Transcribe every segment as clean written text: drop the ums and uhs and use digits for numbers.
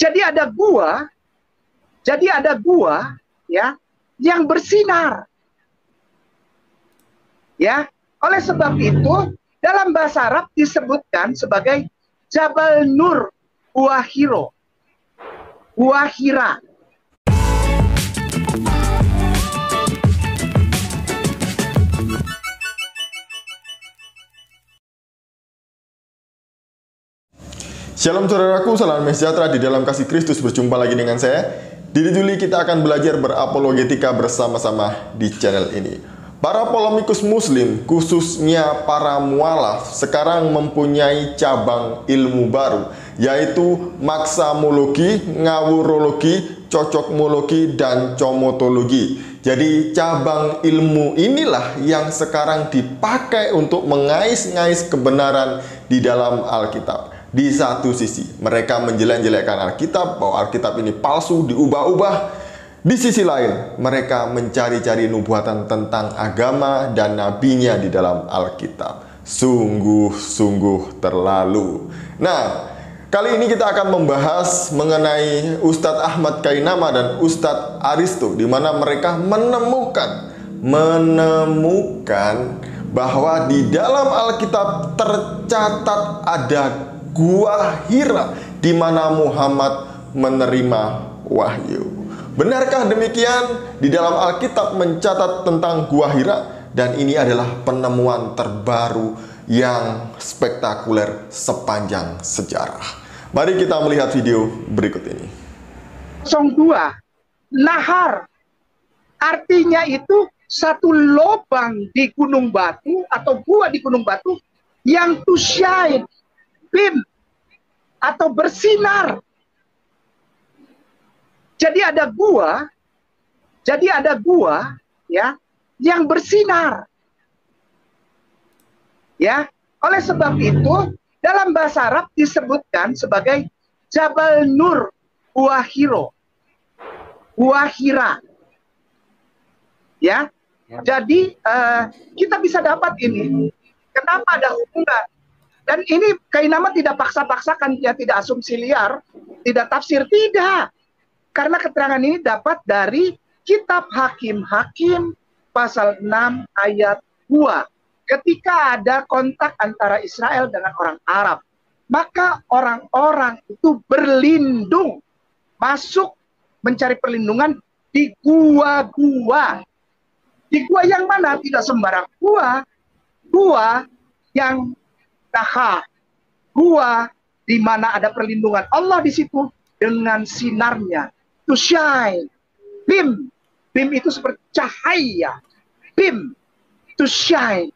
Jadi ada gua ya yang bersinar. Ya, oleh sebab itu dalam bahasa Arab disebutkan sebagai Jabal Nur Gua Hiro. Gua Hira. Shalom saudaraku, salam sejahtera di dalam kasih Kristus. Berjumpa lagi dengan saya, Didi Juli. Kita akan belajar berapologetika bersama-sama di channel ini. Para polemikus muslim, khususnya para mualaf, sekarang mempunyai cabang ilmu baru, yaitu maksamologi, ngawurologi, cocokmologi, dan comotologi. Jadi cabang ilmu inilah yang sekarang dipakai untuk mengais-ngais kebenaran di dalam Alkitab. Di satu sisi, mereka menjelek-jelekkan Alkitab, bahwa Alkitab ini palsu, diubah-ubah. Di sisi lain, mereka mencari-cari nubuatan tentang agama dan nabinya di dalam Alkitab. Sungguh-sungguh terlalu. Nah, kali ini kita akan membahas mengenai Ustadz Ahmad Kainama dan Ustadz Aristo, di mana mereka menemukan bahwa di dalam Alkitab tercatat ada Gua Hira di mana Muhammad menerima wahyu. Benarkah demikian? Di dalam Alkitab mencatat tentang Gua Hira, dan ini adalah penemuan terbaru yang spektakuler sepanjang sejarah. Mari kita melihat video berikut ini. 02 Nahar, artinya itu satu lubang di gunung batu atau gua di gunung batu yang to shine, bim, atau bersinar. Jadi ada gua ya yang bersinar. Ya, oleh sebab itu dalam bahasa Arab disebutkan sebagai Jabal Nur Gua Hiro. Gua Hira. Ya. Jadi kita bisa dapat ini. Kenapa ada hubungan? Dan ini Kainama tidak paksa-paksakan, dia tidak asumsi liar, tidak tafsir, tidak. Karena keterangan ini dapat dari kitab Hakim-Hakim pasal 6 ayat 2. Ketika ada kontak antara Israel dengan orang Arab, maka orang-orang itu berlindung, masuk mencari perlindungan di gua-gua. Di gua yang mana? Tidak sembarang gua. Gua yang Nahar, gua di mana ada perlindungan Allah di situ dengan sinarnya, to shine, bim, bim itu seperti cahaya, bim, to shine.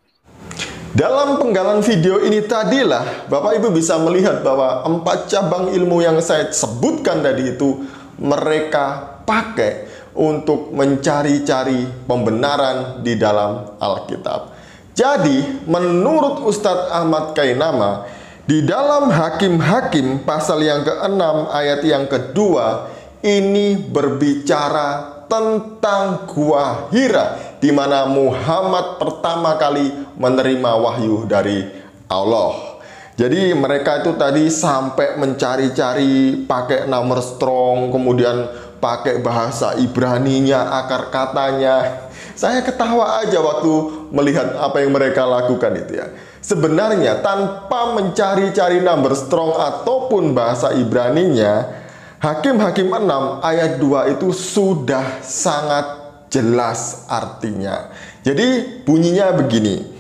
Dalam penggalan video ini tadilah Bapak Ibu bisa melihat bahwa 4 cabang ilmu yang saya sebutkan tadi itu mereka pakai untuk mencari-cari pembenaran di dalam Alkitab. Jadi, menurut Ustadz Ahmad Kainama, di dalam Hakim-Hakim pasal yang ke-6 ayat yang kedua, ini berbicara tentang Gua Hira, di mana Muhammad pertama kali menerima wahyu dari Allah. Jadi mereka itu tadi sampai mencari-cari pakai number strong, kemudian pakai bahasa Ibraninya, akar katanya. Saya ketawa aja waktu melihat apa yang mereka lakukan itu ya. Sebenarnya tanpa mencari-cari number strong ataupun bahasa Ibraninya, Hakim-Hakim 6 ayat 2 itu sudah sangat jelas artinya. Jadi bunyinya begini.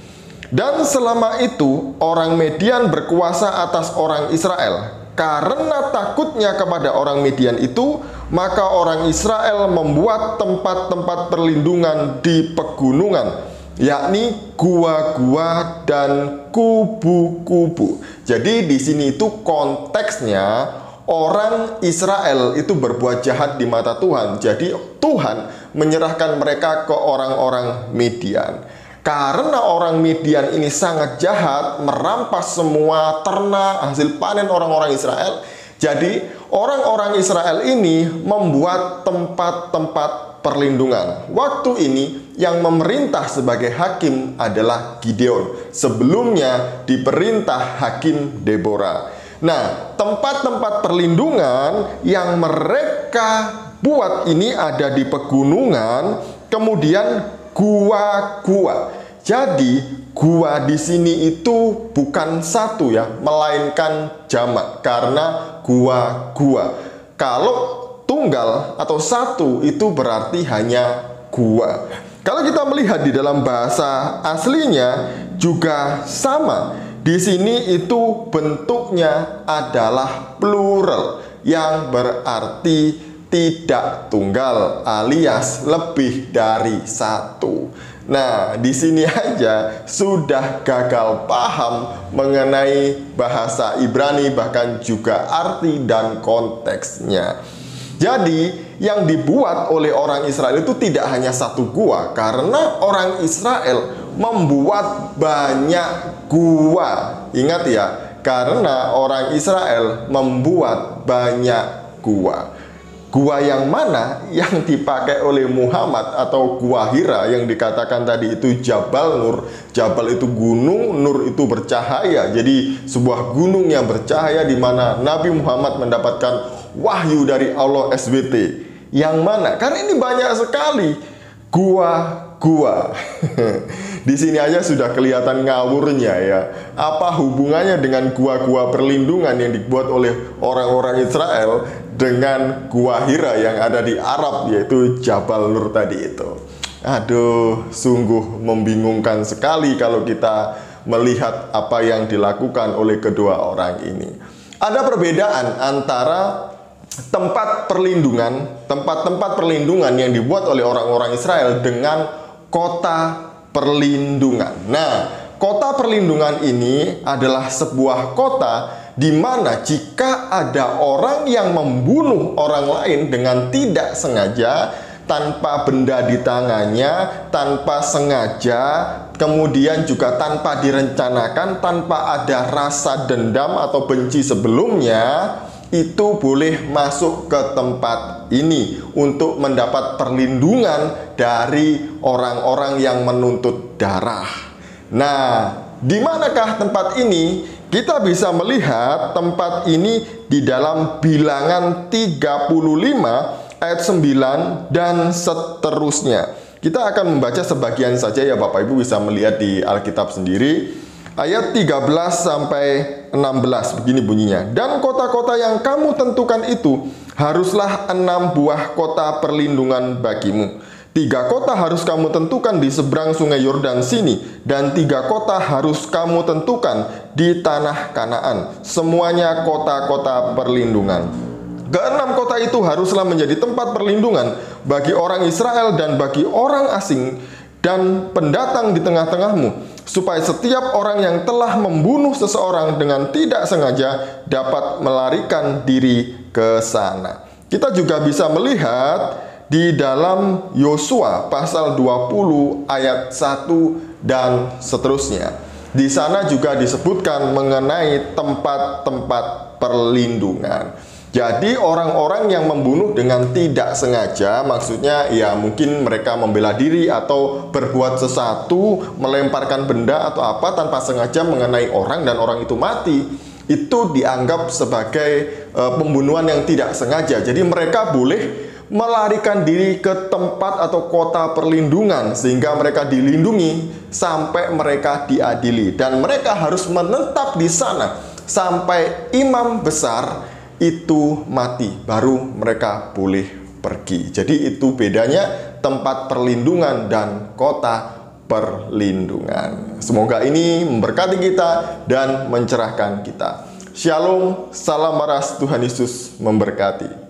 Dan selama itu orang Median berkuasa atas orang Israel. Karena takutnya kepada orang Median itu, maka orang Israel membuat tempat-tempat perlindungan di pegunungan, yakni gua-gua dan kubu-kubu. Jadi di sini itu konteksnya orang Israel itu berbuat jahat di mata Tuhan. Jadi Tuhan menyerahkan mereka ke orang-orang Median. Karena orang Midian ini sangat jahat, merampas semua ternak, hasil panen orang-orang Israel. Jadi orang-orang Israel ini membuat tempat-tempat perlindungan. Waktu ini yang memerintah sebagai hakim adalah Gideon. Sebelumnya diperintah hakim Deborah. Nah, tempat-tempat perlindungan yang mereka buat ini ada di pegunungan, kemudian gua-gua. Jadi, gua di sini itu bukan satu ya, melainkan jamak karena gua-gua. Kalau tunggal atau satu itu berarti hanya gua. Kalau kita melihat di dalam bahasa aslinya juga sama. Di sini itu bentuknya adalah plural yang berarti tidak tunggal alias lebih dari satu. Nah, di sini aja sudah gagal paham mengenai bahasa Ibrani, bahkan juga arti dan konteksnya. Jadi, yang dibuat oleh orang Israel itu tidak hanya satu gua, karena orang Israel membuat banyak gua. Ingat ya, karena orang Israel membuat banyak gua. Gua yang mana yang dipakai oleh Muhammad atau gua Hira yang dikatakan tadi itu Jabal Nur. Jabal itu gunung, Nur itu bercahaya. Jadi sebuah gunung yang bercahaya di mana Nabi Muhammad mendapatkan wahyu dari Allah SWT. Yang mana? Karena ini banyak sekali gua-gua. Di sini aja sudah kelihatan ngawurnya ya. Apa hubungannya dengan gua-gua perlindungan yang dibuat oleh orang-orang Israel dengan gua Hira yang ada di Arab, yaitu Jabal Nur tadi itu. Aduh, sungguh membingungkan sekali kalau kita melihat apa yang dilakukan oleh kedua orang ini. Ada perbedaan antara tempat tempat perlindungan yang dibuat oleh orang-orang Israel dengan kota perlindungan. Nah, kota perlindungan ini adalah sebuah kota di mana jika ada orang yang membunuh orang lain dengan tidak sengaja, tanpa benda di tangannya, tanpa sengaja, kemudian juga tanpa direncanakan, tanpa ada rasa dendam atau benci sebelumnya, itu boleh masuk ke tempat ini untuk mendapat perlindungan dari orang-orang yang menuntut darah. Nah, di manakah tempat ini? Kita bisa melihat tempat ini di dalam Bilangan 35 ayat 9 dan seterusnya. Kita akan membaca sebagian saja ya Bapak Ibu bisa melihat di Alkitab sendiri. Ayat 13 sampai 16 begini bunyinya. Dan kota-kota yang kamu tentukan itu haruslah 6 buah kota perlindungan bagimu. 3 kota harus kamu tentukan di seberang sungai Yordan sini, dan 3 kota harus kamu tentukan di tanah Kanaan. Semuanya kota-kota perlindungan. Ke-6 kota itu haruslah menjadi tempat perlindungan bagi orang Israel dan bagi orang asing dan pendatang di tengah-tengahmu, supaya setiap orang yang telah membunuh seseorang dengan tidak sengaja dapat melarikan diri ke sana. Kita juga bisa melihat di dalam Yosua pasal 20 ayat 1 dan seterusnya. Di sana juga disebutkan mengenai tempat-tempat perlindungan. Jadi orang-orang yang membunuh dengan tidak sengaja, maksudnya ya mungkin mereka membela diri atau berbuat sesuatu, melemparkan benda atau apa tanpa sengaja mengenai orang dan orang itu mati, itu dianggap sebagai pembunuhan yang tidak sengaja. Jadi mereka boleh melarikan diri ke tempat atau kota perlindungan sehingga mereka dilindungi sampai mereka diadili, dan mereka harus menetap di sana sampai imam besar itu mati, baru mereka boleh pergi. Jadi itu bedanya tempat perlindungan dan kota perlindungan. Semoga ini memberkati kita dan mencerahkan kita. Shalom, salam waras, Tuhan Yesus memberkati.